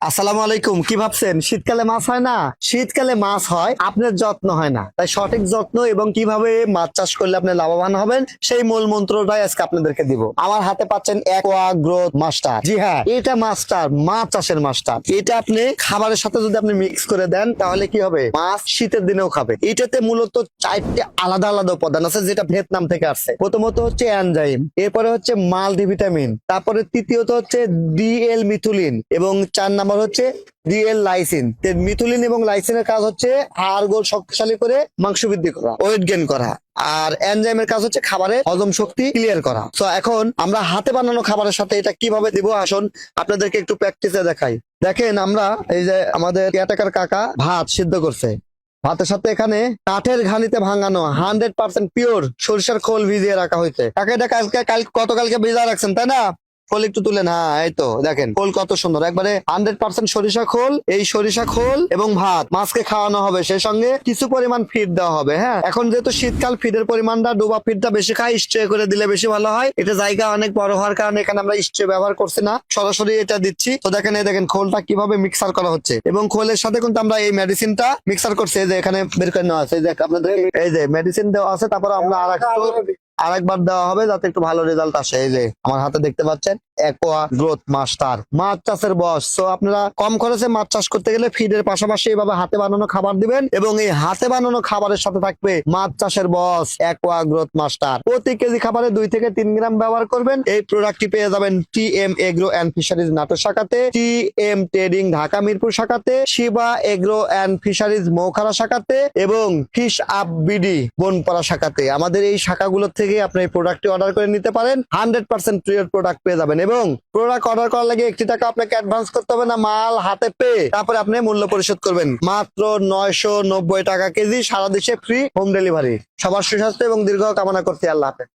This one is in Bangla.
আসসালামু আলাইকুম। কি ভাবছেন শীতকালে মাছ হয় না? শীতকালে মাছ হয়, আপনার যত্ন হয় না। তাই সঠিক যত্ন এবং কিভাবে মাছ চাষ করলে আপনি লাভবান হবেন সেই মূল মন্ত্রটাই আজকে আপনাদেরকে দিব। আমার হাতে পাচ্ছেন অ্যাকোয়া গ্রোথ মাস্টার। জি হ্যাঁ, এটা মাস্টার, মাছ চাষের মাস্টার। এটা আপনি খাবারের সাথে যদি আপনি মিক্স করে দেন তাহলে কি হবে, মাছ শীতের দিনেও খাবে। এটাতে মূলত 4টে আলাদা আলাদা উপাদান আছে যেটা ভিয়েতনাম থেকে আসছে। প্রথমত হচ্ছে এনজাইম, এরপরে হচ্ছে মাল্টিভিটামিন, তারপরে তৃতীয়ত হচ্ছে ডিএল মিথুলিন এবং 4 নাম্বার হচ্ছে ডিএল লাইসিন। মিথুলিন এবং লাইসিনের কাজ হচ্ছে হাড় গোড় শক্তিশালী করে মাংস বৃদ্ধি করা, ওয়েট গেইন করা। আর এনজাইমের কাজ হচ্ছে খাবারের হজম শক্তি ক্লিয়ার করা। তো এখন আমরা হাতে বানানো খাবারের সাথে এটা কিভাবে দিব আসুন আপনাদেরকে একটু প্র্যাকটিসে দেখাই। দেখেন, আমরা এই যে আমাদের কেয়ারটেকার কাকা ভাত সিদ্ধ করছে, ভাতের সাথে এখানে কাঠের ঘানিতে ভাঙানো 100% পিওর সরিষার খোল ভিজিয়ে রাখা হয়েছে। কাকা এটা গতকালকে ভিজা রাখছেন তাই না? খোল একটু তুলেন। হ্যাঁ, এই তো দেখেন খোল কত সুন্দর, একবারে 100% সরিষা খোল। এই সরিষা খোল এবং ভাত মাছকে খাওয়ানো হবে, সেই সঙ্গে কিছু পরিমাণ ফিড দেওয়া হবে। হ্যাঁ, এখন যেহেতু শীতকাল, ফিডের পরিমাণটা ডোবা ফিডটা বেশি খায়, স্ট্রে করে দিলে বেশি ভালো হয়। এটা জায়গা অনেক বড় হওয়ার কারণে এখানে আমরা স্ট্রে ব্যবহার করছি না, সরাসরি এটা দিচ্ছি। তো দেখেন, এই দেখেন খোলটা কিভাবে মিক্সার করা হচ্ছে এবং খোলের সাথে কিন্তু আমরা এই মেডিসিনটা মিক্সার করছি। এই যে এখানে বের করে নেওয়া আছে, এই যে আপনাদের এই যে মেডিসিন দেওয়া আছে। তারপর আমরা আরেকবার দেওয়া হবে যাতে একটু ভালো রেজাল্ট আসে। এই যে আমার হাতে দেখতে পাচ্ছেন অ্যাকোয়া গ্রোথ মাস্টার, মাছ চাষের বস। তো আপনারা কম খরচে মাছ চাষ করতে গেলে ফিডের পাশাপাশি এইভাবে হাতে বানানো খাবার দিবেন এবং এই হাতে বানানো খাবারের সাথে থাকবে মাছ চাষের বস অ্যাকোয়া গ্রোথ মাস্টার। প্রতি কেজি খাবারে 2 থেকে 3 গ্রাম ব্যবহার করবেন। এই প্রোডাক্টটি পেয়ে যাবেন TM agro and fisheries Natore শাখাতে, টিএম ট্রেডিং ঢাকা মিরপুর শাখাতে, শিবা এগ্রো অ্যান্ড ফিশারিজ মৌখারা শাখাতে এবং ফিশ আপ বিডি বনপাড়া শাখাতে। আমাদের এই শাখাগুলোর থেকে আপনি এই প্রোডাক্টটি অর্ডার করে নিতে পারেন। 100% পিওর প্রোডাক্ট পেয়ে যাবেন এবং প্রোডাক্ট অর্ডার করার লাগে 1 টাকা আপনাকে অ্যাডভান্স করতে হবে না, মাল হাতে পেয়ে তারপরে আপনি মূল্য পরিশোধ করবেন। মাত্র 990 টাকা কেজি, সারা দেশে ফ্রি হোম ডেলিভারি। সবার সুস্বাস্থ্য এবং দীর্ঘ কামনা করছি। আল্লাহ হাফেজ।